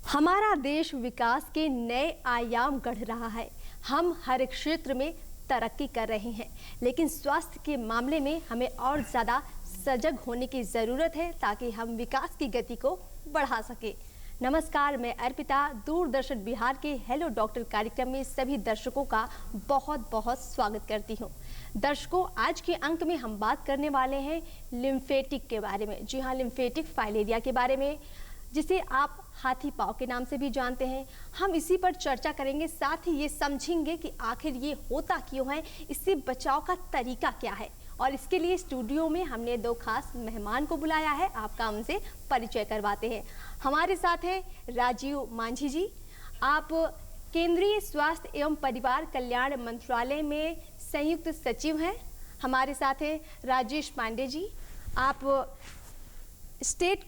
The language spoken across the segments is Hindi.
हमारा देश विकास के नए आयाम गढ़ रहा है। हम हर क्षेत्र में तरक्की कर रहे हैं, लेकिन स्वास्थ्य के मामले में हमें और ज़्यादा सजग होने की ज़रूरत है ताकि हम विकास की गति को बढ़ा सके। नमस्कार, मैं अर्पिता दूरदर्शन बिहार के हेलो डॉक्टर कार्यक्रम में सभी दर्शकों का बहुत बहुत स्वागत करती हूँ। दर्शकों, आज के अंक में हम बात करने वाले हैं लिम्फेटिक के बारे में। जी हाँ, लिम्फेटिक फाइलेरिया के बारे में, जिसे आप हाथी पांव के नाम से भी जानते हैं। हम इसी पर चर्चा करेंगे, साथ ही ये समझेंगे कि आखिर ये होता क्यों है, इससे बचाव का तरीका क्या है। और इसके लिए स्टूडियो में हमने दो खास मेहमान को बुलाया है, आपका उनसे परिचय करवाते हैं। हमारे साथ हैं राजीव मांझी जी, आप केंद्रीय स्वास्थ्य एवं परिवार कल्याण मंत्रालय में संयुक्त सचिव हैं। हमारे साथ हैं राजेश पांडे जी, आप स्टेट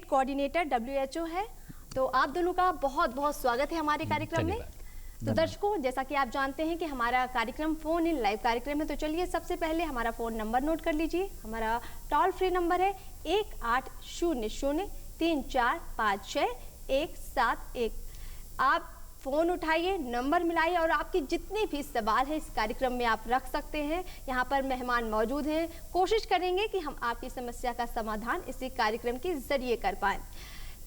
कोऑर्डिनेटर WHO है। तो आप दोनों का बहुत बहुत स्वागत है हमारे कार्यक्रम में। तो दर्शकों, जैसा कि आप जानते हैं कि हमारा कार्यक्रम फोन इन लाइव कार्यक्रम है, तो चलिए सबसे पहले हमारा फोन नंबर नोट कर लीजिए। हमारा टोल फ्री नंबर है 1800-3456-171। आप फोन उठाइए, नंबर मिलाइए और आपके जितने भी सवाल हैं इस कार्यक्रम में आप रख सकते हैं। यहाँ पर मेहमान मौजूद हैं, कोशिश करेंगे कि हम आपकी समस्या का समाधान इसी कार्यक्रम के जरिए कर पाएं।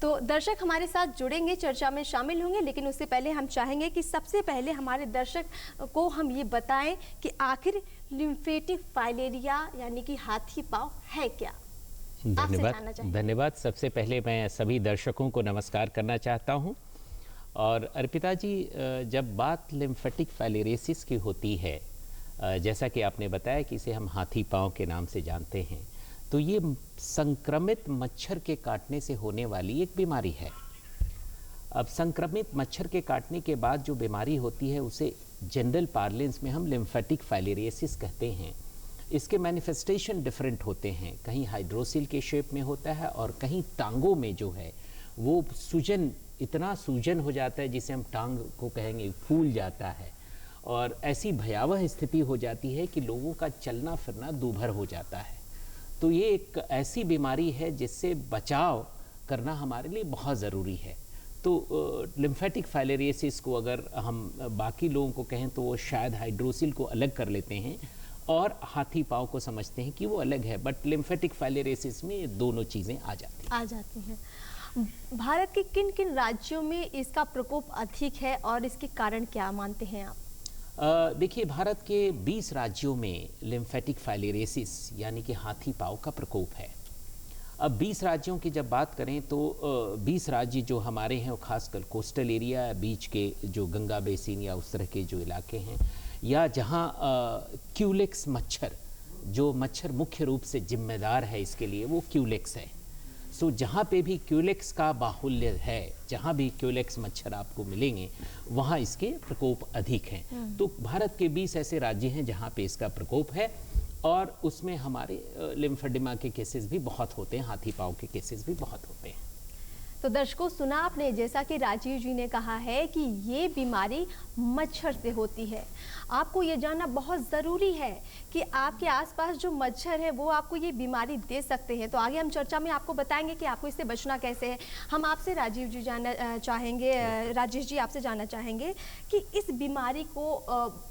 तो दर्शक हमारे साथ जुड़ेंगे, चर्चा में शामिल होंगे, लेकिन उससे पहले हम चाहेंगे कि सबसे पहले हमारे दर्शक को हम ये बताएं कि आखिर लिम्फेटिक फाइलेरिया यानी कि हाथी पांव है क्या। धन्यवाद। सबसे पहले मैं सभी दर्शकों को नमस्कार करना चाहता हूँ। और अर्पिता जी, जब बात लिम्फेटिक फाइलेरियोसिस की होती है, जैसा कि आपने बताया कि इसे हम हाथी पांव के नाम से जानते हैं, तो ये संक्रमित मच्छर के काटने से होने वाली एक बीमारी है। अब संक्रमित मच्छर के काटने के बाद जो बीमारी होती है उसे जनरल पार्लेंस में हम लिम्फेटिक फाइलेरियोसिस कहते हैं। इसके मैनिफेस्टेशन डिफरेंट होते हैं, कहीं हाइड्रोसिल के शेप में होता है और कहीं टांगों में जो है वो सूजन, इतना सूजन हो जाता है जिसे हम टांग को कहेंगे फूल जाता है, और ऐसी भयावह स्थिति हो जाती है कि लोगों का चलना फिरना दूभर हो जाता है। तो ये एक ऐसी बीमारी है जिससे बचाव करना हमारे लिए बहुत ज़रूरी है। तो लिम्फेटिक फाइलेरियोसिस को अगर हम बाकी लोगों को कहें तो वो शायद हाइड्रोसिल को अलग कर लेते हैं और हाथी पांव को समझते हैं कि वो अलग है, बट लिम्फेटिक फाइलेरियोसिस में ये दोनों चीज़ें आ जाती हैं। भारत के किन किन राज्यों में इसका प्रकोप अधिक है और इसके कारण क्या मानते हैं आप? देखिए, भारत के 20 राज्यों में लिम्फेटिक फाइलेरियोसिस यानी कि हाथी पांव का प्रकोप है। अब 20 राज्यों की जब बात करें तो 20 राज्य जो हमारे हैं वो खासकर कोस्टल एरिया, बीच के जो गंगा बेसिन या उस तरह के जो इलाके हैं, या जहाँ क्यूलेक्स मच्छर, जो मच्छर मुख्य रूप से जिम्मेदार है इसके लिए, वो क्यूलेक्स है। सो जहाँ पे भी क्यूलेक्स का बाहुल्य है, जहाँ भी क्यूलेक्स मच्छर आपको मिलेंगे, वहाँ इसके प्रकोप अधिक हैं। तो भारत के 20 ऐसे राज्य हैं जहाँ पे इसका प्रकोप है, और उसमें हमारे लिम्फेडिमा के केसेस भी बहुत होते हैं, हाथी पांव के केसेस भी बहुत होते हैं। तो दर्शकों, सुना आपने, जैसा कि राजीव जी ने कहा है कि ये बीमारी मच्छर से होती है। आपको ये जानना बहुत ज़रूरी है कि आपके आसपास जो मच्छर है वो आपको ये बीमारी दे सकते हैं। तो आगे हम चर्चा में आपको बताएंगे कि आपको इससे बचना कैसे है। हम आपसे राजीव जी जानना चाहेंगे, राजेश जी आपसे जानना चाहेंगे कि इस बीमारी को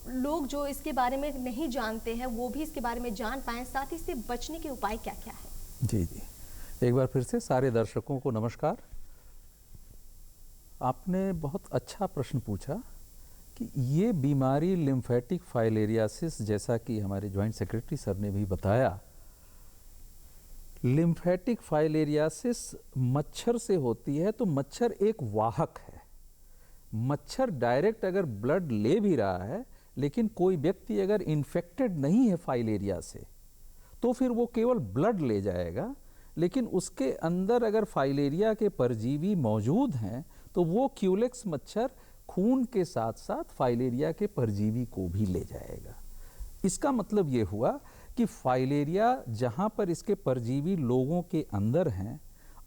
लोग जो इसके बारे में नहीं जानते हैं वो भी इसके बारे में जान पाएँ, साथ ही इससे बचने के उपाय क्या क्या है। जी, एक बार फिर से सारे दर्शकों को नमस्कार। आपने बहुत अच्छा प्रश्न पूछा कि ये बीमारी लिम्फेटिक फाइलेरियोसिस, जैसा कि हमारे जॉइंट सेक्रेटरी सर ने भी बताया, लिम्फेटिक फाइलेरियोसिस मच्छर से होती है। तो मच्छर एक वाहक है। मच्छर डायरेक्ट अगर ब्लड ले भी रहा है, लेकिन कोई व्यक्ति अगर इन्फेक्टेड नहीं है फाइलेरिया से, तो फिर वो केवल ब्लड ले जाएगा, लेकिन उसके अंदर अगर फाइलेरिया के परजीवी मौजूद हैं तो वो क्यूलेक्स मच्छर खून के साथ साथ फाइलेरिया के परजीवी को भी ले जाएगा। इसका मतलब ये हुआ कि फाइलेरिया जहाँ पर इसके परजीवी लोगों के अंदर हैं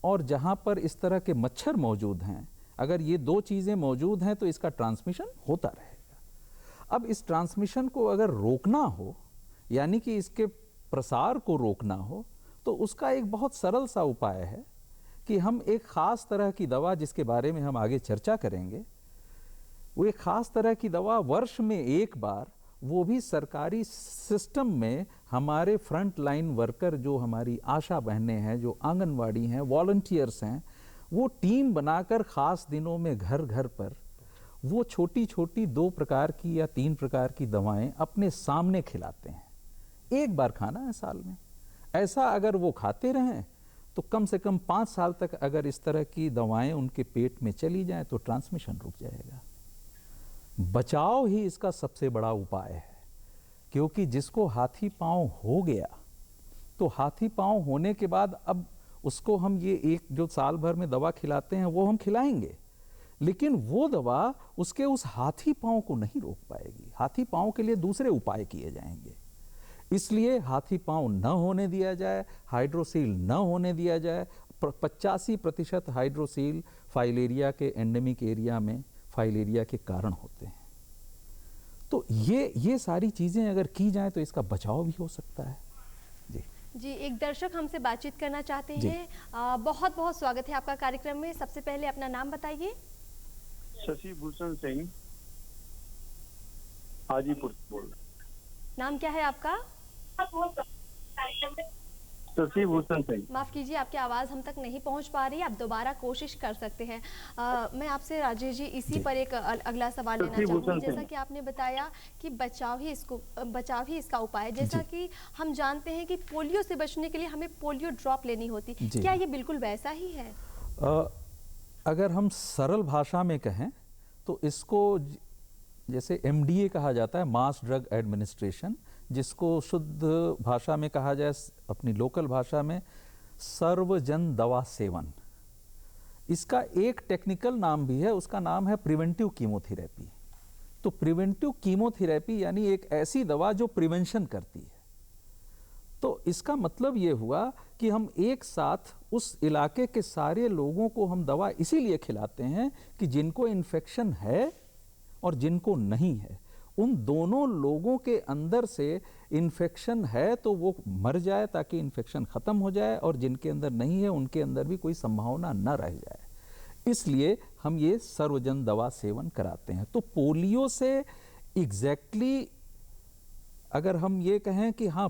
और जहाँ पर इस तरह के मच्छर मौजूद हैं, अगर ये दो चीज़ें मौजूद हैं तो इसका ट्रांसमिशन होता रहेगा। अब इस ट्रांसमिशन को अगर रोकना हो, यानी कि इसके प्रसार को रोकना हो, तो उसका एक बहुत सरल सा उपाय है कि हम एक ख़ास तरह की दवा, जिसके बारे में हम आगे चर्चा करेंगे, वो एक ख़ास तरह की दवा वर्ष में एक बार, वो भी सरकारी सिस्टम में हमारे फ्रंट लाइन वर्कर, जो हमारी आशा बहनें हैं, जो आंगनवाड़ी हैं, वॉलंटियर्स हैं, वो टीम बनाकर ख़ास दिनों में घर घर पर वो छोटी छोटी 2 प्रकार की या 3 प्रकार की दवाएं अपने सामने खिलाते हैं। एक बार खाना है साल में। ऐसा अगर वो खाते रहें तो कम से कम 5 साल तक अगर इस तरह की दवाएं उनके पेट में चली जाएं तो ट्रांसमिशन रुक जाएगा। बचाव ही इसका सबसे बड़ा उपाय है, क्योंकि जिसको हाथी पांव हो गया तो हाथी पांव होने के बाद अब उसको हम ये एक जो साल भर में दवा खिलाते हैं वो हम खिलाएंगे, लेकिन वो दवा उसके उस हाथी पांव को नहीं रोक पाएगी। हाथी पांव के लिए दूसरे उपाय किए जाएंगे। इसलिए हाथी पांव न होने दिया जाए, हाइड्रोसील न होने दिया जाए। 85% हाइड्रोसील फाइलेरिया के एंडेमिक एरिया में फाइलेरिया के कारण होते हैं। तो ये सारी चीज़ें अगर की जाएं तो इसका बचाव भी हो सकता है। जी, एक दर्शक हमसे बातचीत करना चाहते हैं। बहुत बहुत स्वागत है आपका कार्यक्रम में। सबसे पहले अपना नाम बताइए। शशि भूषण सिंह, हाजीपुर से बोल रहे। नाम क्या है आपका? शशि भूषण सिंह। माफ कीजिए, आपकी आवाज़ हम तक नहीं पहुंच पा रही है। आप दोबारा कोशिश कर सकते हैं। मैं आपसे राजेश जी इसी पर एक अगला सवाल लेना चाहूँगी। जैसा कि आपने बताया कि बचाव ही इसका उपाय है। जैसा कि हम जानते हैं कि पोलियो से बचने के लिए हमें पोलियो ड्रॉप लेनी होती, क्या ये बिल्कुल वैसा ही है? अगर हम सरल भाषा में कहें तो इसको जैसे MDA कहा जाता है, मास ड्रग एडमिनिस्ट्रेशन, जिसको शुद्ध भाषा में कहा जाए अपनी लोकल भाषा में सर्वजन दवा सेवन। इसका एक टेक्निकल नाम भी है, उसका नाम है प्रिवेंटिव कीमोथेरेपी। तो प्रिवेंटिव कीमोथेरेपी यानी एक ऐसी दवा जो प्रिवेंशन करती है। तो इसका मतलब ये हुआ कि हम एक साथ उस इलाके के सारे लोगों को हम दवा इसीलिए खिलाते हैं कि जिनको इन्फेक्शन है और जिनको नहीं है, उन दोनों लोगों के अंदर से इन्फेक्शन है तो वो मर जाए ताकि इन्फेक्शन ख़त्म हो जाए, और जिनके अंदर नहीं है उनके अंदर भी कोई संभावना न रह जाए। इसलिए हम ये सर्वजन दवा सेवन कराते हैं। तो पोलियो से एग्जैक्टली अगर हम ये कहें कि हाँ,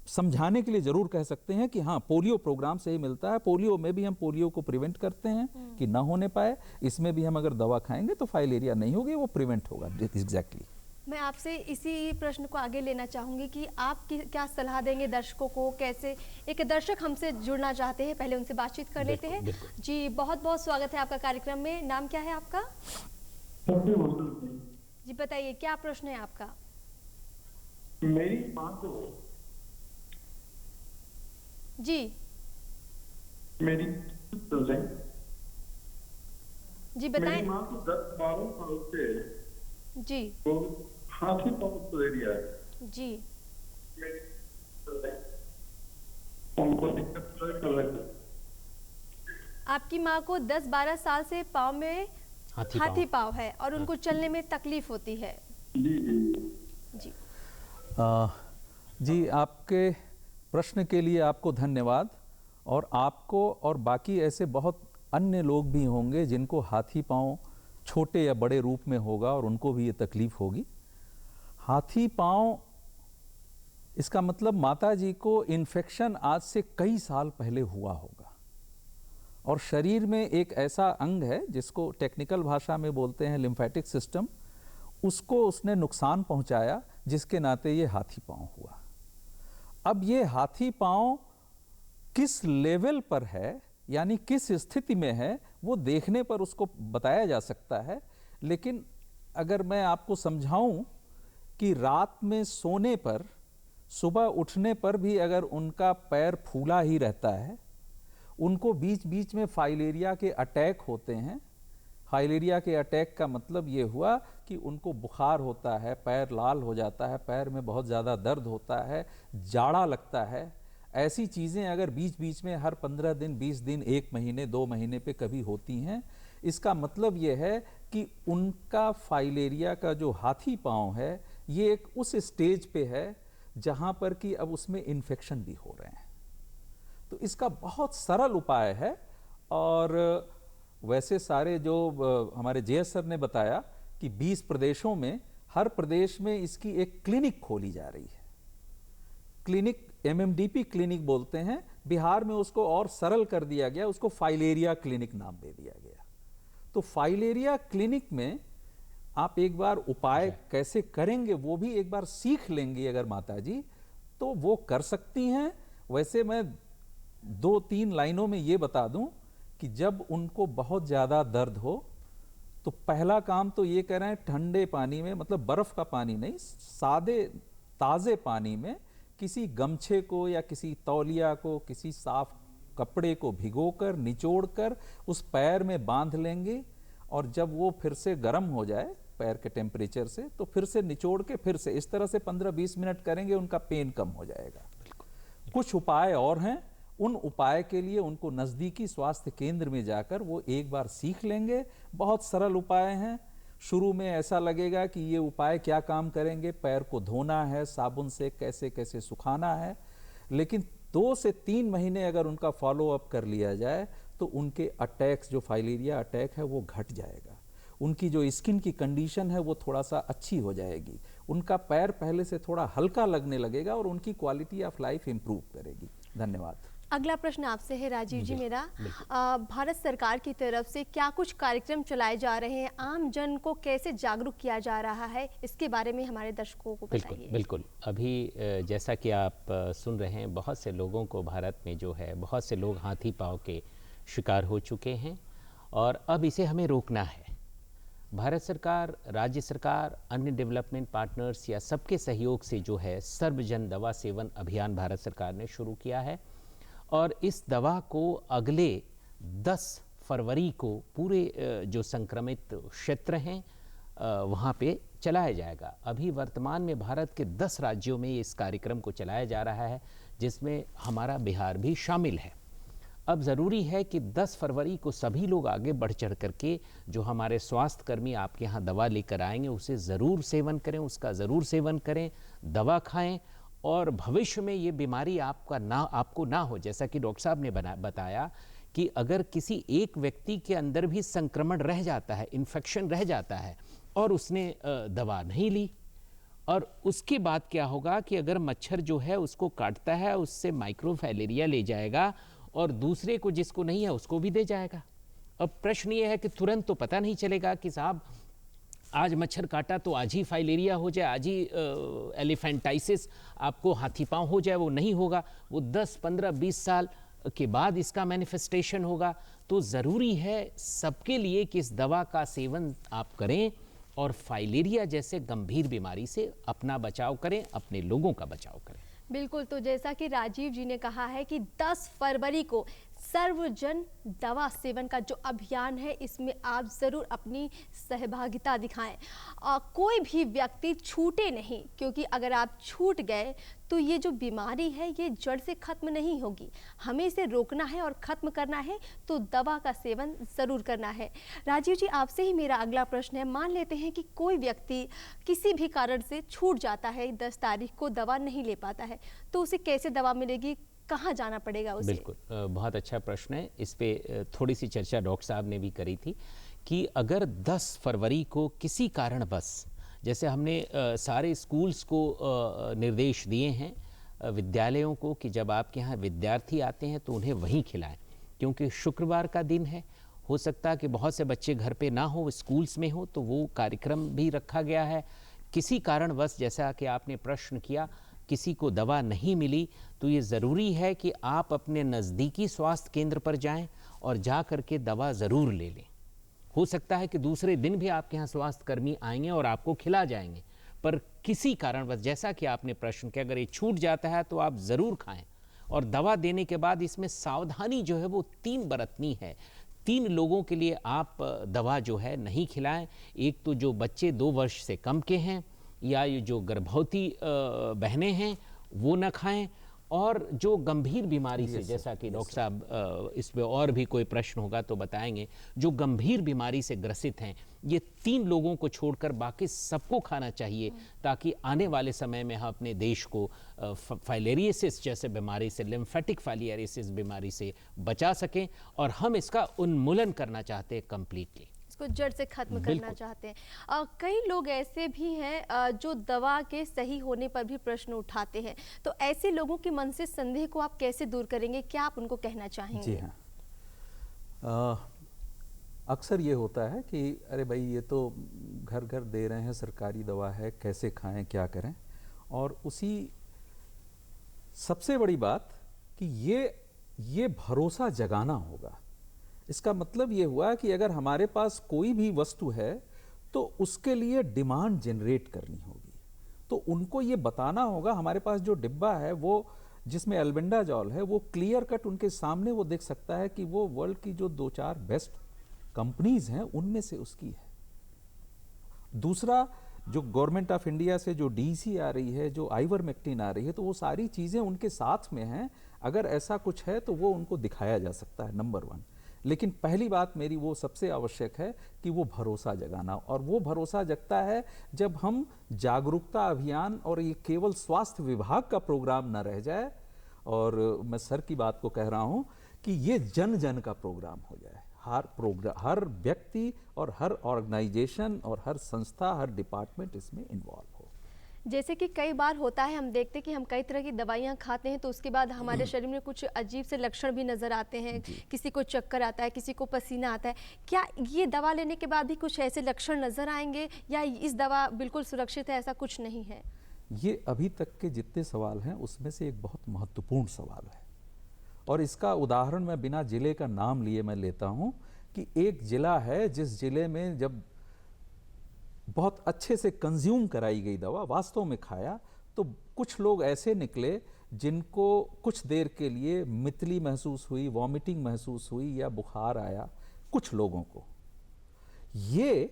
समझाने के लिए ज़रूर कह सकते हैं कि हाँ, पोलियो प्रोग्राम से ही मिलता है। पोलियो में भी हम पोलियो को प्रिवेंट करते हैं कि ना होने पाए। इसमें भी हम अगर दवा खाएंगे तो फाइलेरिया नहीं होगी, वो प्रिवेंट होगा। एग्जैक्टली। मैं आपसे इसी प्रश्न को आगे लेना चाहूँगी कि आप क्या सलाह देंगे दर्शकों को? कैसे एक दर्शक हमसे जुड़ना चाहते हैं, पहले उनसे बातचीत कर लेते हैं। जी, बहुत बहुत स्वागत है आपका कार्यक्रम में। नाम क्या है आपका? जी बताइए, क्या प्रश्न है आपका? मेरी माँ को जी मेरी जी बताएं। मेरी माँ को 10-12 साल से जी वो हाथी पांव फाइलेरिया है। जी उनको दिक्कत कर रही है। आपकी माँ को 10-12 साल से पाँव में हाथी पाँव है और उनको चलने में तकलीफ होती है। जी जी जी, आपके प्रश्न के लिए आपको धन्यवाद। और आपको और बाकी ऐसे बहुत अन्य लोग भी होंगे जिनको हाथी पाँव छोटे या बड़े रूप में होगा और उनको भी ये तकलीफ होगी। हाथी पाँव, इसका मतलब माता जी को इन्फेक्शन आज से कई साल पहले हुआ होगा, और शरीर में एक ऐसा अंग है जिसको टेक्निकल भाषा में बोलते हैं लिम्फेटिक सिस्टम, उसको उसने नुकसान पहुंचाया, जिसके नाते ये हाथी पाँव हुआ। अब ये हाथी पाँव किस लेवल पर है, यानी किस स्थिति में है, वो देखने पर उसको बताया जा सकता है। लेकिन अगर मैं आपको समझाऊं कि रात में सोने पर, सुबह उठने पर भी अगर उनका पैर फूला ही रहता है, उनको बीच बीच में फाइलेरिया के अटैक होते हैं। फाइलेरिया के अटैक का मतलब ये हुआ कि उनको बुखार होता है, पैर लाल हो जाता है, पैर में बहुत ज़्यादा दर्द होता है, जाड़ा लगता है। ऐसी चीज़ें अगर बीच बीच में हर 15 दिन, 20 दिन, 1 महीने, 2 महीने पे कभी होती हैं, इसका मतलब ये है कि उनका फाइलेरिया का जो हाथी पाँव है ये एक उस स्टेज पे है जहाँ पर कि अब उसमें इन्फेक्शन भी हो रहे हैं। तो इसका बहुत सरल उपाय है, और वैसे सारे जो हमारे जेएस सर ने बताया कि 20 प्रदेशों में हर प्रदेश में इसकी एक क्लिनिक खोली जा रही है। क्लिनिक एमएमडीपी क्लिनिक बोलते हैं, बिहार में उसको और सरल कर दिया गया, उसको फाइलेरिया क्लिनिक नाम दे दिया गया। तो फाइलेरिया क्लिनिक में आप एक बार उपाय कैसे करेंगे वो भी एक बार सीख लेंगी अगर माता जी, तो वो कर सकती हैं। वैसे मैं 2-3 लाइनों में ये बता दूं कि जब उनको बहुत ज़्यादा दर्द हो तो पहला काम तो ये करें, ठंडे पानी में, मतलब बर्फ का पानी नहीं, सादे ताज़े पानी में किसी गमछे को या किसी तौलिया को, किसी साफ कपड़े को भिगोकर निचोड़कर उस पैर में बांध लेंगे, और जब वो फिर से गर्म हो जाए पैर के टेम्परेचर से तो फिर से निचोड़ के फिर से इस तरह से 15-20 मिनट करेंगे, उनका पेन कम हो जाएगा। कुछ उपाय और हैं, उन उपाय के लिए उनको नज़दीकी स्वास्थ्य केंद्र में जाकर वो एक बार सीख लेंगे। बहुत सरल उपाय हैं। शुरू में ऐसा लगेगा कि ये उपाय क्या काम करेंगे, पैर को धोना है, साबुन से कैसे कैसे सुखाना है, लेकिन 2 से 3 महीने अगर उनका फॉलो अप कर लिया जाए तो उनके अटैक्स, जो फाइलेरिया अटैक है वो घट जाएगा। उनकी जो स्किन की कंडीशन है वो थोड़ा सा अच्छी हो जाएगी, उनका पैर पहले से थोड़ा हल्का लगने लगेगा और उनकी क्वालिटी ऑफ लाइफ इम्प्रूव करेगी। धन्यवाद। अगला प्रश्न आपसे है राजीव जी मेरा, भारत सरकार की तरफ से क्या कुछ कार्यक्रम चलाए जा रहे हैं, आम जन को कैसे जागरूक किया जा रहा है, इसके बारे में हमारे दर्शकों को बताइए। बिल्कुल। अभी जैसा कि आप सुन रहे हैं, बहुत से लोगों को भारत में जो है, बहुत से लोग हाथी पांव के शिकार हो चुके हैं और अब इसे हमें रोकना है। भारत सरकार, राज्य सरकार, अन्य डेवलपमेंट पार्टनर्स या सबके सहयोग से जो है सर्वजन दवा सेवन अभियान भारत सरकार ने शुरू किया है और इस दवा को अगले 10 फरवरी को पूरे जो संक्रमित क्षेत्र हैं वहाँ पे चलाया जाएगा। अभी वर्तमान में भारत के 10 राज्यों में इस कार्यक्रम को चलाया जा रहा है, जिसमें हमारा बिहार भी शामिल है। अब ज़रूरी है कि 10 फरवरी को सभी लोग आगे बढ़ चढ़ करके, जो हमारे स्वास्थ्य कर्मी आपके यहाँ दवा लेकर आएंगे उसे ज़रूर सेवन करें, उसका ज़रूर सेवन करें, दवा खाएं और भविष्य में ये बीमारी आपको ना हो। जैसा कि डॉक्टर साहब ने बताया कि अगर किसी एक व्यक्ति के अंदर भी संक्रमण रह जाता है, इन्फेक्शन रह जाता है और उसने दवा नहीं ली, और उसके बाद क्या होगा कि अगर मच्छर जो है उसको काटता है, उससे माइक्रोफाइलेरिया ले जाएगा और दूसरे को, जिसको नहीं है, उसको भी दे जाएगा। अब प्रश्न ये है कि तुरंत तो पता नहीं चलेगा कि साहब आज मच्छर काटा तो आज ही फाइलेरिया हो जाए, आज ही एलिफेंटाइसिस आपको हाथी पांव हो जाए, वो नहीं होगा। वो 10, 15, 20 साल के बाद इसका मैनिफेस्टेशन होगा। तो ज़रूरी है सबके लिए कि इस दवा का सेवन आप करें और फाइलेरिया जैसे गंभीर बीमारी से अपना बचाव करें, अपने लोगों का बचाव करें। बिल्कुल। तो जैसा कि राजीव जी ने कहा है कि 10 फरवरी को सर्वजन दवा सेवन का जो अभियान है, इसमें आप ज़रूर अपनी सहभागिता दिखाएं। कोई भी व्यक्ति छूटे नहीं, क्योंकि अगर आप छूट गए तो ये जो बीमारी है ये जड़ से ख़त्म नहीं होगी। हमें इसे रोकना है और ख़त्म करना है तो दवा का सेवन ज़रूर करना है। राजीव जी, आपसे ही मेरा अगला प्रश्न है, मान लेते हैं कि कोई व्यक्ति किसी भी कारण से छूट जाता है, 10 तारीख को दवा नहीं ले पाता है, तो उसे कैसे दवा मिलेगी, कहाँ जाना पड़ेगा उसे? बिल्कुल, बहुत अच्छा प्रश्न है। इस पे थोड़ी सी चर्चा डॉक्टर साहब ने भी करी थी कि अगर 10 फरवरी को किसी कारणवश, जैसे हमने सारे स्कूल्स को निर्देश दिए हैं विद्यालयों को कि जब आपके यहाँ विद्यार्थी आते हैं तो उन्हें वहीं खिलाएं, क्योंकि शुक्रवार का दिन है, हो सकता है कि बहुत से बच्चे घर पे ना हो, स्कूल्स में हो, तो वो कार्यक्रम भी रखा गया है। किसी कारणवश, जैसा कि आपने प्रश्न किया, किसी को दवा नहीं मिली, तो ये ज़रूरी है कि आप अपने नज़दीकी स्वास्थ्य केंद्र पर जाएं और जा कर के दवा ज़रूर ले लें। हो सकता है कि दूसरे दिन भी आपके यहाँ स्वास्थ्य कर्मी आएंगे और आपको खिला जाएंगे, पर किसी कारणवश, जैसा कि आपने प्रश्न किया, अगर ये छूट जाता है तो आप ज़रूर खाएं। और दवा देने के बाद इसमें सावधानी जो है वो 3 बरतनी है। 3 लोगों के लिए आप दवा जो है नहीं खिलाएं। एक तो जो बच्चे 2 वर्ष से कम के हैं, या ये जो गर्भवती बहनें हैं वो न खाएं, और जो गंभीर बीमारी से, जैसा कि डॉक्टर साहब इस पे और भी कोई प्रश्न होगा तो बताएंगे, जो गंभीर बीमारी से ग्रसित हैं, ये 3 लोगों को छोड़कर बाकी सबको खाना चाहिए, ताकि आने वाले समय में हम अपने देश को फाइलेरियोसिस जैसे बीमारी से, लिम्फेटिक फाइलेरियोसिस बीमारी से बचा सकें, और हम इसका उन्मूलन करना चाहते हैं कंप्लीटली, इसको जड़ से खत्म करना चाहते हैं। कई लोग ऐसे भी हैं जो दवा के सही होने पर भी प्रश्न उठाते हैं, तो ऐसे लोगों के मन से संदेह को आप कैसे दूर करेंगे, क्या आप उनको कहना चाहेंगे? जी हाँ, अक्सर ये होता है कि अरे भाई ये तो घर घर दे रहे हैं, सरकारी दवा है, कैसे खाएं, क्या करें। और उसी सबसे बड़ी बात कि ये भरोसा जगाना होगा। इसका मतलब ये हुआ कि अगर हमारे पास कोई भी वस्तु है तो उसके लिए डिमांड जनरेट करनी होगी। तो उनको ये बताना होगा, हमारे पास जो डिब्बा है वो जिसमें एल्बेंडाजॉल है, वो क्लियर कट उनके सामने वो देख सकता है कि वो वर्ल्ड की जो 2-4 बेस्ट कंपनीज हैं उनमें से उसकी है। दूसरा, जो गवर्नमेंट ऑफ इंडिया से जो डीसी आ रही है, जो आइवरमेक्टिन आ रही है, तो वो सारी चीज़ें उनके साथ में हैं। अगर ऐसा कुछ है तो वो उनको दिखाया जा सकता है, नंबर 1। लेकिन पहली बात मेरी वो सबसे आवश्यक है कि वो भरोसा जगाना, और वो भरोसा जगता है जब हम जागरूकता अभियान, और ये केवल स्वास्थ्य विभाग का प्रोग्राम न रह जाए, और मैं सर की बात को कह रहा हूँ कि ये जन जन का प्रोग्राम हो जाए। हर व्यक्ति और हर ऑर्गेनाइजेशन और हर संस्था, हर डिपार्टमेंट इसमें इन्वॉल्व हो। जैसे कि कई बार होता है, हम देखते हैं कि हम कई तरह की दवाइयाँ खाते हैं तो उसके बाद हमारे शरीर में कुछ अजीब से लक्षण भी नज़र आते हैं, किसी को चक्कर आता है, किसी को पसीना आता है। क्या ये दवा लेने के बाद भी कुछ ऐसे लक्षण नज़र आएंगे, या इस दवा बिल्कुल सुरक्षित है, ऐसा कुछ नहीं है? ये अभी तक के जितने सवाल हैं उसमें से एक बहुत महत्वपूर्ण सवाल है, और इसका उदाहरण मैं बिना जिले का नाम लिए मैं लेता हूँ कि एक जिला है जिस जिले में जब बहुत अच्छे से कंज्यूम कराई गई दवा, वास्तव में खाया, तो कुछ लोग ऐसे निकले जिनको कुछ देर के लिए मितली महसूस हुई, वॉमिटिंग महसूस हुई, या बुखार आया कुछ लोगों को। ये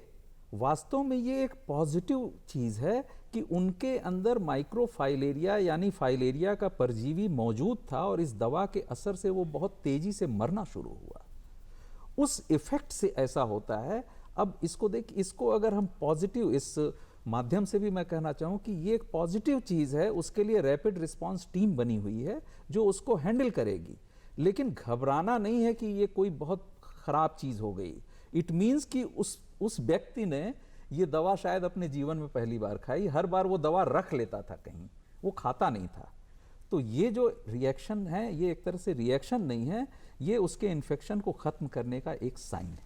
वास्तव में ये एक पॉजिटिव चीज़ है कि उनके अंदर माइक्रोफाइलेरिया यानी फाइलेरिया का परजीवी मौजूद था, और इस दवा के असर से वो बहुत तेजी से मरना शुरू हुआ। उस इफेक्ट से ऐसा होता है। अब इसको इसको अगर हम पॉजिटिव, इस माध्यम से भी मैं कहना चाहूँ कि ये एक पॉजिटिव चीज़ है। उसके लिए रैपिड रिस्पांस टीम बनी हुई है जो उसको हैंडल करेगी, लेकिन घबराना नहीं है कि ये कोई बहुत ख़राब चीज़ हो गई। इट मीन्स कि उस व्यक्ति ने ये दवा शायद अपने जीवन में पहली बार खाई, हर बार वो दवा रख लेता था कहीं, वो खाता नहीं था। तो ये जो रिएक्शन है, ये एक तरह से रिएक्शन नहीं है, ये उसके इन्फेक्शन को ख़त्म करने का एक साइन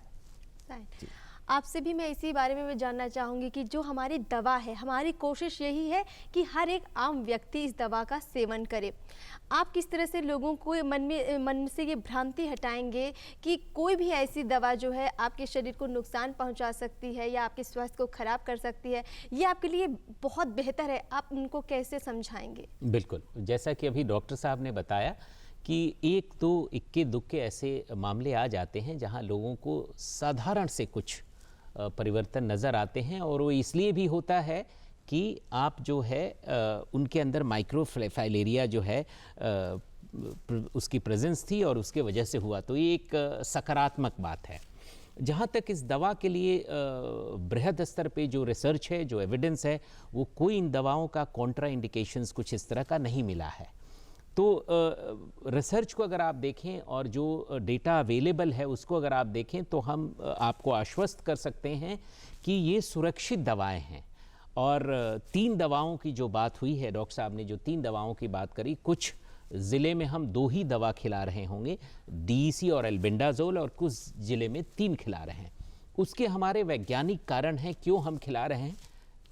है। आपसे भी मैं इसी बारे में जानना चाहूँगी कि जो हमारी दवा है, हमारी कोशिश यही है कि हर एक आम व्यक्ति इस दवा का सेवन करे। आप किस तरह से लोगों को मन से ये भ्रांति हटाएंगे कि कोई भी ऐसी दवा जो है आपके शरीर को नुकसान पहुंचा सकती है या आपके स्वास्थ्य को खराब कर सकती है, ये आपके लिए बहुत बेहतर है, आप उनको कैसे समझाएंगे? बिल्कुल, जैसा कि अभी डॉक्टर साहब ने बताया कि एक दो इक्के दुक्के ऐसे मामले आ जाते हैं जहां लोगों को साधारण से कुछ परिवर्तन नज़र आते हैं, और वो इसलिए भी होता है कि आप जो है उनके अंदर माइक्रोफाइलेरिया जो है उसकी प्रेजेंस थी और उसके वजह से हुआ। तो ये एक सकारात्मक बात है। जहाँ तक इस दवा के लिए बृहद स्तर पे जो रिसर्च है, जो एविडेंस है, वो कोई इन दवाओं का कॉन्ट्रा इंडिकेशंस कुछ इस तरह का नहीं मिला है। तो रिसर्च को अगर आप देखें और जो डेटा अवेलेबल है उसको अगर आप देखें तो हम आपको आश्वस्त कर सकते हैं कि ये सुरक्षित दवाएं हैं। और 3 दवाओं की जो बात हुई है, डॉक्टर साहब ने जो 3 दवाओं की बात करी, कुछ ज़िले में हम 2 ही दवा खिला रहे होंगे, डीसी और एल्बेंडाजोल, और कुछ ज़िले में 3 खिला रहे हैं। उसके हमारे वैज्ञानिक कारण हैं क्यों हम खिला रहे हैं।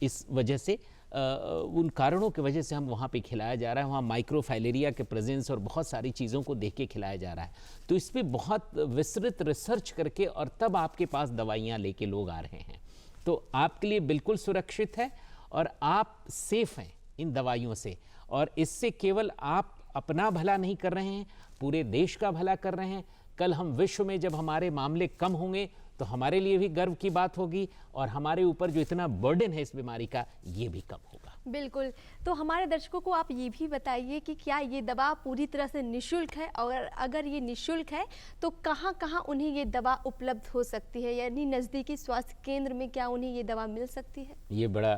इस वजह से उन कारणों की वजह से हम वहाँ पे खिलाया जा रहा है। वहाँ माइक्रोफाइलेरिया के प्रेजेंस और बहुत सारी चीज़ों को देख के खिलाया जा रहा है। तो इस पर बहुत विस्तृत रिसर्च करके और तब आपके पास दवाइयाँ लेके लोग आ रहे हैं। तो आपके लिए बिल्कुल सुरक्षित है और आप सेफ हैं इन दवाइयों से, और इससे केवल आप अपना भला नहीं कर रहे हैं, पूरे देश का भला कर रहे हैं। कल हम विश्व में जब हमारे मामले कम होंगे तो हमारे लिए भी गर्व की बात होगी और हमारे ऊपर जो इतना बर्डन है इस बीमारी का, ये भी कम होगा। बिल्कुल। तो हमारे दर्शकों को आप ये भी बताइए कि क्या ये दवा पूरी तरह से निःशुल्क है, और अगर ये निःशुल्क है तो कहाँ कहाँ उन्हें ये दवा उपलब्ध हो सकती है, यानी नज़दीकी स्वास्थ्य केंद्र में क्या उन्हें ये दवा मिल सकती है? ये बड़ा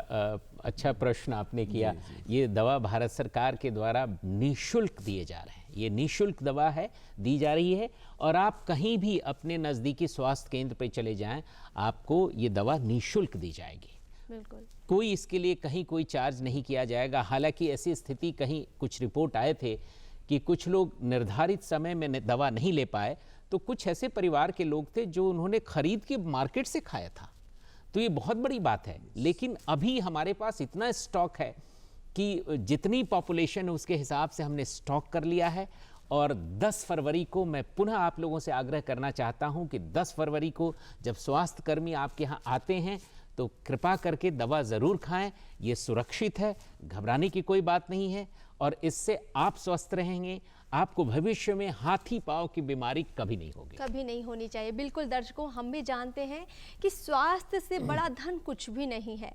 अच्छा प्रश्न आपने किया। ये दवा भारत सरकार के द्वारा निःशुल्क दिए जा रहे हैं। ये निःशुल्क दवा है, दी जा रही है, और आप कहीं भी अपने नज़दीकी स्वास्थ्य केंद्र पे चले जाएं, आपको ये दवा निःशुल्क दी जाएगी। बिल्कुल। कोई इसके लिए कहीं कोई चार्ज नहीं किया जाएगा। हालांकि ऐसी स्थिति कहीं कुछ रिपोर्ट आए थे कि कुछ लोग निर्धारित समय में दवा नहीं ले पाए, तो कुछ ऐसे परिवार के लोग थे जो उन्होंने खरीद के मार्केट से खाया था। तो ये बहुत बड़ी बात है। लेकिन अभी हमारे पास इतना स्टॉक है कि जितनी पॉपुलेशन है उसके हिसाब से हमने स्टॉक कर लिया है। और 10 फरवरी को मैं पुनः आप लोगों से आग्रह करना चाहता हूं कि 10 फरवरी को जब स्वास्थ्य कर्मी आपके यहाँ आते हैं तो कृपा करके दवा ज़रूर खाएं। ये सुरक्षित है, घबराने की कोई बात नहीं है, और इससे आप स्वस्थ रहेंगे। आपको भविष्य में हाथी पांव की बीमारी कभी नहीं होगी, कभी नहीं होनी चाहिए। बिल्कुल दर्शकों, हम भी जानते हैं कि स्वास्थ्य से बड़ा धन कुछ भी नहीं है।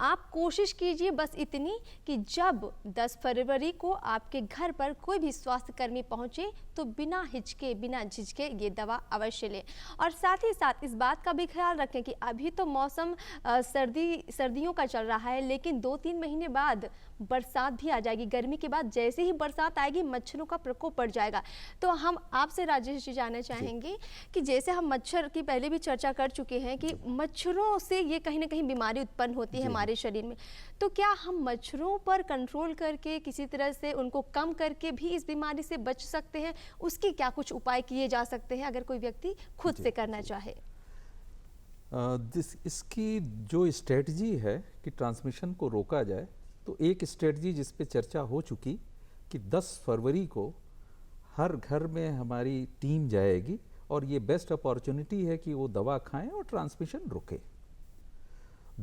आप कोशिश कीजिए बस इतनी कि जब 10 फरवरी को आपके घर पर कोई भी स्वास्थ्य कर्मी पहुंचे तो बिना हिचके बिना झिझके ये दवा अवश्य लें। और साथ ही साथ इस बात का भी ख्याल रखें कि अभी तो मौसम सर्दियों का चल रहा है, लेकिन 2-3 महीने बाद बरसात भी आ जाएगी। गर्मी के बाद जैसे ही बरसात आएगी मच्छरों का प्रकोप बढ़ जाएगा। तो हम आपसे राजेश जी जानना चाहेंगे कि जैसे हम मच्छर की पहले भी चर्चा कर चुके हैं कि मच्छरों से ये कहीं ना कहीं बीमारी उत्पन्न होती है हमारे शरीर में, तो क्या हम मच्छरों पर कंट्रोल करके किसी तरह से उनको कम करके भी इस बीमारी से बच सकते हैं? उसके क्या कुछ उपाय किए जा सकते हैं अगर कोई व्यक्ति खुद से करना चाहे? इसकी जो स्ट्रेटजी है कि ट्रांसमिशन को रोका जाए, तो एक स्ट्रेटजी जिस पे चर्चा हो चुकी कि 10 फरवरी को हर घर में हमारी टीम जाएगी और ये बेस्ट अपॉर्चुनिटी है कि वो दवा खाएं और ट्रांसमिशन रुके।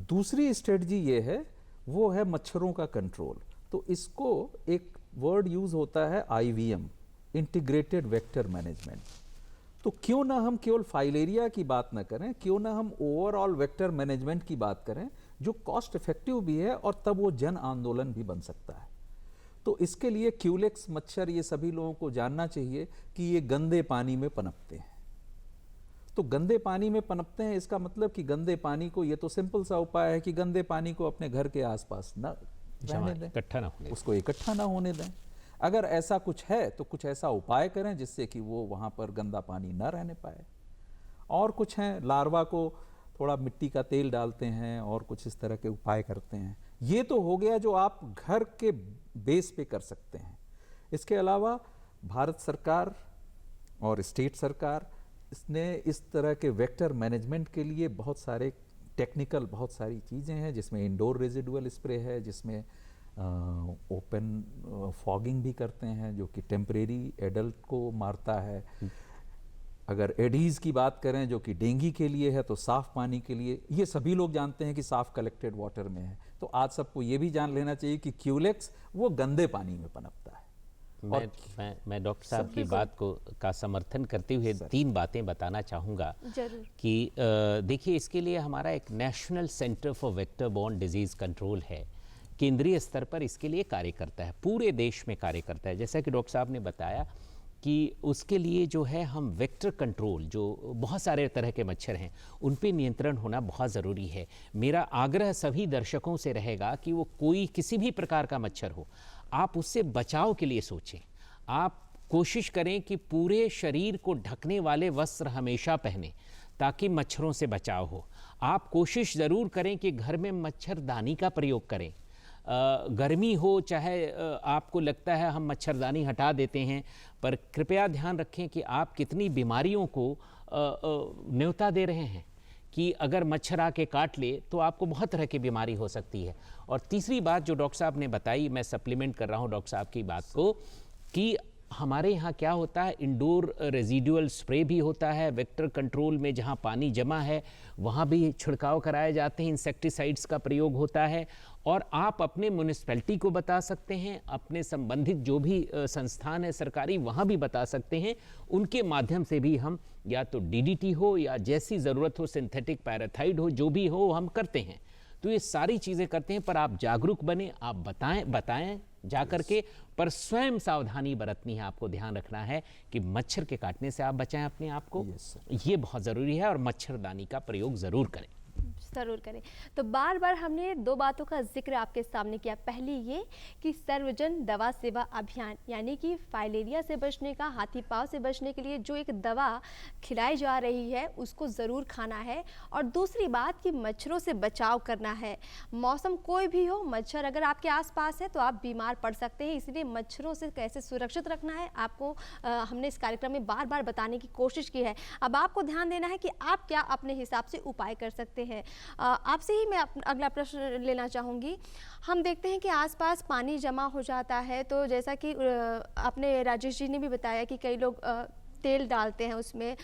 दूसरी स्ट्रेटजी ये है, वो है मच्छरों का कंट्रोल। तो इसको एक वर्ड यूज होता है IVM, इंटीग्रेटेड वेक्टर मैनेजमेंट। तो क्यों ना हम केवल फाइलेरिया की बात ना करें, क्यों ना हम ओवरऑल वेक्टर मैनेजमेंट की बात करें जो कॉस्ट इफेक्टिव भी है और तब वो जन आंदोलन भी बन सकता है। तो इसके लिए क्यूलेक्स मच्छर, ये सभी लोगों को जानना चाहिए कि ये गंदे पानी में पनपते हैं। तो गंदे पानी में पनपते हैं, इसका मतलब कि गंदे पानी को, ये तो सिंपल सा उपाय है कि गंदे पानी को अपने घर के आसपास न रहने दें, इकट्ठा ना होने, उसको इकट्ठा ना होने दें। अगर ऐसा कुछ है तो कुछ ऐसा उपाय करें जिससे कि वो वहाँ पर गंदा पानी न रहने पाए। और कुछ हैं, लार्वा को थोड़ा मिट्टी का तेल डालते हैं और कुछ इस तरह के उपाय करते हैं। ये तो हो गया जो आप घर के बेस पे कर सकते हैं। इसके अलावा भारत सरकार और स्टेट सरकार इसने इस तरह के वेक्टर मैनेजमेंट के लिए बहुत सारे टेक्निकल बहुत सारी चीज़ें हैं, जिसमें इंडोर रेजिडुअल स्प्रे है, जिसमें ओपन फॉगिंग भी करते हैं जो कि टेम्परेरी एडल्ट को मारता है। अगर एडीज की बात करें जो कि डेंगू के लिए है, तो साफ पानी के लिए, ये सभी लोग जानते हैं कि साफ कलेक्टेड वाटर में है। तो आज सबको ये भी जान लेना चाहिए कि क्यूलेक्स वो गंदे पानी में पनपता है। मैं डॉक्टर साहब की बात का समर्थन करते हुए 3 बातें बताना चाहूँगा कि देखिए, इसके लिए हमारा एक national centre for vector borne disease control है, केंद्रीय स्तर पर इसके लिए कार्य करता है, पूरे देश में कार्य करता है। जैसा कि डॉक्टर साहब ने बताया कि उसके लिए जो है हम वेक्टर कंट्रोल, जो बहुत सारे तरह के मच्छर हैं उन पे नियंत्रण होना बहुत ज़रूरी है। मेरा आग्रह सभी दर्शकों से रहेगा कि वो कोई किसी भी प्रकार का मच्छर हो, आप उससे बचाव के लिए सोचें। आप कोशिश करें कि पूरे शरीर को ढकने वाले वस्त्र हमेशा पहनें ताकि मच्छरों से बचाव हो। आप कोशिश ज़रूर करें कि घर में मच्छरदानी का प्रयोग करें। गर्मी हो चाहे आपको लगता है हम मच्छरदानी हटा देते हैं, पर कृपया ध्यान रखें कि आप कितनी बीमारियों को न्योता दे रहे हैं कि अगर मच्छर आके काट ले तो आपको बहुत तरह की बीमारी हो सकती है। और तीसरी बात जो डॉक्टर साहब ने बताई, मैं सप्लीमेंट कर रहा हूँ डॉक्टर साहब की बात को, कि हमारे यहाँ क्या होता है, इंडोर रेजिडुअल स्प्रे भी होता है। वेक्टर कंट्रोल में जहाँ पानी जमा है वहाँ भी छिड़काव कराए जाते हैं, इंसेक्टिसाइड्स का प्रयोग होता है। और आप अपने म्यूनिसिपैलिटी को बता सकते हैं, अपने संबंधित जो भी संस्थान है सरकारी, वहाँ भी बता सकते हैं। उनके माध्यम से भी हम या तो डीडीटी हो या जैसी ज़रूरत हो सिंथेटिक पैराथाइड हो, जो भी हो हम करते हैं। तो ये सारी चीज़ें करते हैं, पर आप जागरूक बने, आप बताएं जा करके, पर स्वयं सावधानी बरतनी है, आपको ध्यान रखना है कि मच्छर के काटने से आप बचाएं अपने आप को। ये बहुत ज़रूरी है, और मच्छरदानी का प्रयोग ज़रूर करें। ज़रूर करें। तो बार बार हमने दो बातों का जिक्र आपके सामने किया। पहली ये कि सर्वजन दवा सेवा अभियान, यानी कि फाइलेरिया से बचने का, हाथी पाँव से बचने के लिए जो एक दवा खिलाई जा रही है उसको ज़रूर खाना है। और दूसरी बात कि मच्छरों से बचाव करना है। मौसम कोई भी हो, मच्छर अगर आपके आसपास है तो आप बीमार पड़ सकते हैं, इसलिए मच्छरों से कैसे सुरक्षित रखना है आपको हमने इस कार्यक्रम में बार बार बताने की कोशिश की है। अब आपको ध्यान देना है कि आप क्या अपने हिसाब से उपाय कर सकते हैं। आपसे ही मैं अगला प्रश्न लेना चाहूँगी। हम देखते हैं कि आसपास पानी जमा हो जाता है, तो जैसा कि आपने राजेश जी ने भी बताया कि कई लोग तेल डालते हैं उसमें,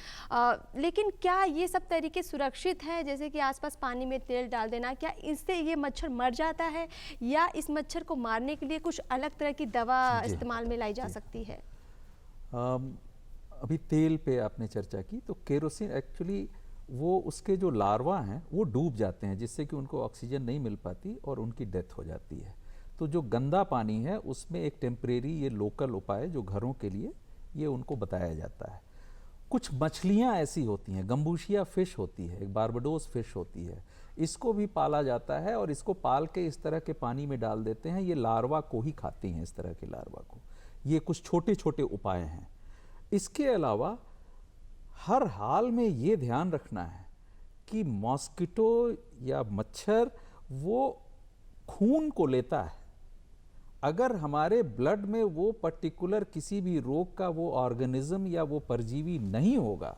लेकिन क्या ये सब तरीके सुरक्षित है? जैसे कि आसपास पानी में तेल डाल देना, क्या इससे ये मच्छर मर जाता है, या इस मच्छर को मारने के लिए कुछ अलग तरह की दवा इस्तेमाल में लाई जा सकती है? अभी तेल पे आपने चर्चा की, तो केरोसिन एक्चुअली वो उसके जो लार्वा हैं वो डूब जाते हैं, जिससे कि उनको ऑक्सीजन नहीं मिल पाती और उनकी डेथ हो जाती है। तो जो गंदा पानी है उसमें एक टेम्परेरी ये लोकल उपाय जो घरों के लिए ये उनको बताया जाता है। कुछ मछलियाँ ऐसी होती हैं, गम्बूशिया फिश होती है, एक बारबडोस फिश होती है, इसको भी पाला जाता है और इसको पाल के इस तरह के पानी में डाल देते हैं। ये लार्वा को ही खाती हैं, इस तरह के लार्वा को। ये कुछ छोटे छोटे उपाय हैं। इसके अलावा हर हाल में ये ध्यान रखना है कि मॉस्किटो या मच्छर वो खून को लेता है। अगर हमारे ब्लड में वो पर्टिकुलर किसी भी रोग का वो ऑर्गेनिज्म या वो परजीवी नहीं होगा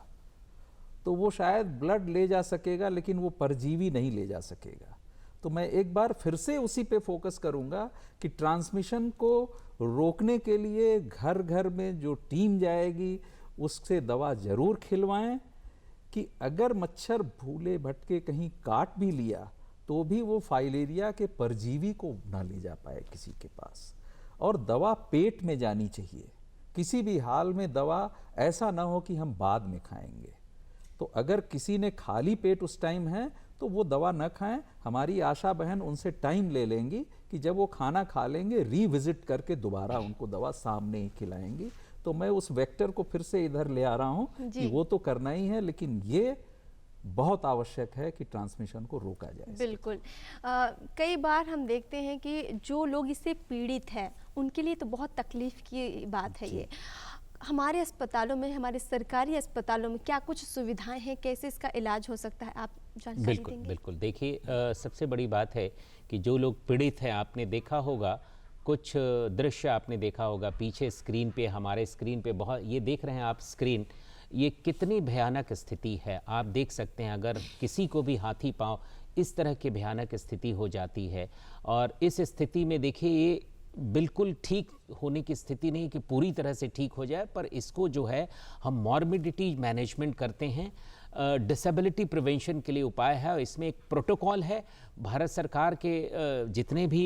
तो वो शायद ब्लड ले जा सकेगा, लेकिन वो परजीवी नहीं ले जा सकेगा। तो मैं एक बार फिर से उसी पे फोकस करूंगा कि ट्रांसमिशन को रोकने के लिए घर घर में जो टीम जाएगी उससे दवा जरूर खिलवाएं, कि अगर मच्छर भूले भटके कहीं काट भी लिया तो भी वो फाइलेरिया के परजीवी को ना ले जा पाए किसी के पास। और दवा पेट में जानी चाहिए, किसी भी हाल में दवा ऐसा ना हो कि हम बाद में खाएंगे। तो अगर किसी ने खाली पेट उस टाइम है तो वो दवा न खाएं। हमारी आशा बहन उनसे टाइम ले लेंगी कि जब वो खाना खा लेंगे रिविजिट करके दोबारा उनको दवा सामने ही खिलाएंगी। तो मैं उस वेक्टर को फिर से इधर ले आ रहा हूं कि वो तो करना ही है, लेकिन ये बहुत आवश्यक है कि ट्रांसमिशन को रोका जाए। बिल्कुल। कई बार हम देखते हैं कि जो लोग इससे पीड़ित हैं उनके लिए तो बहुत तकलीफ की बात है ये। हमारे अस्पतालों में, हमारे सरकारी अस्पतालों में क्या कुछ सुविधाएं हैं, कैसे इसका इलाज हो सकता है, आप जानकारी देंगे? बिल्कुल। देखिए, सबसे बड़ी बात है कि जो लोग पीड़ित हैं, आपने देखा होगा कुछ दृश्य, आपने देखा होगा पीछे स्क्रीन पे, हमारे स्क्रीन पे बहुत, ये देख रहे हैं आप स्क्रीन, ये कितनी भयानक स्थिति है आप देख सकते हैं। अगर किसी को भी हाथी पाँव इस तरह की भयानक स्थिति हो जाती है, और इस स्थिति में देखिए ये बिल्कुल ठीक होने की स्थिति नहीं कि पूरी तरह से ठीक हो जाए, पर इसको जो है हम मॉर्बिडिटी मैनेजमेंट करते हैं, डिसेबिलिटी प्रिवेंशन के लिए उपाय है, और इसमें एक प्रोटोकॉल है। भारत सरकार के जितने भी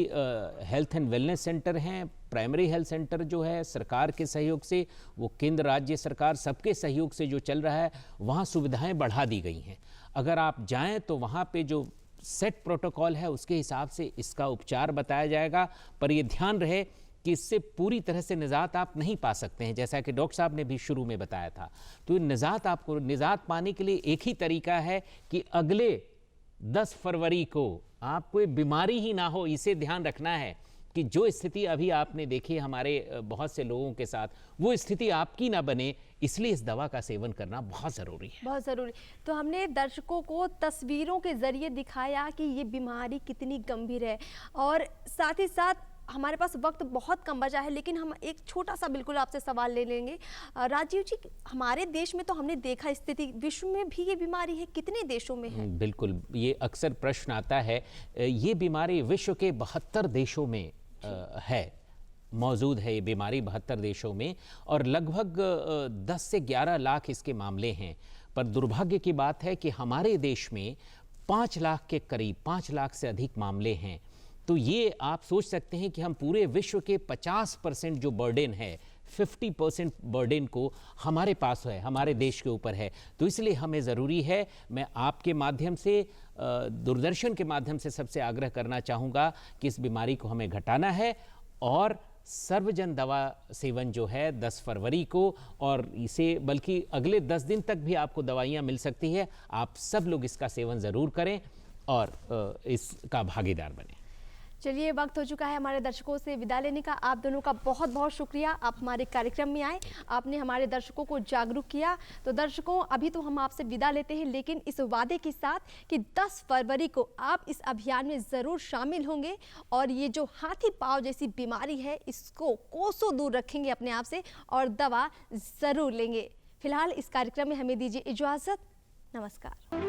हेल्थ एंड वेलनेस सेंटर हैं, प्राइमरी हेल्थ सेंटर जो है सरकार के सहयोग से, वो केंद्र राज्य सरकार सबके सहयोग से जो चल रहा है, वहाँ सुविधाएं बढ़ा दी गई हैं। अगर आप जाएं तो वहाँ पे जो सेट प्रोटोकॉल है उसके हिसाब से इसका उपचार बताया जाएगा, पर ये ध्यान रहे कि इससे पूरी तरह से निजात आप नहीं पा सकते हैं, जैसा कि डॉक्टर साहब ने भी शुरू में बताया था। तो निजात पाने के लिए एक ही तरीका है कि अगले 10 फरवरी को आप कोई बीमारी ही ना हो, इसे ध्यान रखना है कि जो स्थिति अभी आपने देखी हमारे बहुत से लोगों के साथ, वो स्थिति आपकी ना बने, इसलिए इस दवा का सेवन करना बहुत ज़रूरी है। बहुत ज़रूरी। तो हमने दर्शकों को तस्वीरों के ज़रिए दिखाया कि ये बीमारी कितनी गंभीर है, और साथ ही साथ हमारे पास वक्त बहुत कम बचा है, लेकिन हम एक छोटा सा बिल्कुल आपसे सवाल ले लेंगे। राजीव जी, हमारे देश में तो हमने देखा स्थिति, विश्व में भी ये बीमारी है, कितने देशों में है? बिल्कुल, ये अक्सर प्रश्न आता है। ये बीमारी विश्व के 72 देशों में है, मौजूद है ये बीमारी 72 देशों में, और लगभग 10 से 11 लाख इसके मामले हैं। पर दुर्भाग्य की बात है कि हमारे देश में 5 लाख के करीब, 5 लाख से अधिक मामले हैं। तो ये आप सोच सकते हैं कि हम पूरे विश्व के 50% जो बर्डन है 50% बर्डन को हमारे पास है, हमारे देश के ऊपर है। तो इसलिए हमें ज़रूरी है, मैं आपके माध्यम से, दूरदर्शन के माध्यम से सबसे आग्रह करना चाहूँगा कि इस बीमारी को हमें घटाना है और सर्वजन दवा सेवन जो है 10 फरवरी को, और इसे बल्कि अगले 10 दिन तक भी आपको दवाइयाँ मिल सकती है। आप सब लोग इसका सेवन ज़रूर करें और इसका भागीदार बने। चलिए, वक्त हो चुका है हमारे दर्शकों से विदा लेने का। आप दोनों का बहुत बहुत शुक्रिया, आप हमारे कार्यक्रम में आए, आपने हमारे दर्शकों को जागरूक किया। तो दर्शकों, अभी तो हम आपसे विदा लेते हैं, लेकिन इस वादे के साथ कि 10 फरवरी को आप इस अभियान में ज़रूर शामिल होंगे और ये जो हाथी पाँव जैसी बीमारी है इसको कोसों दूर रखेंगे अपने आप से और दवा ज़रूर लेंगे। फिलहाल इस कार्यक्रम में हमें दीजिए इजाज़त। नमस्कार।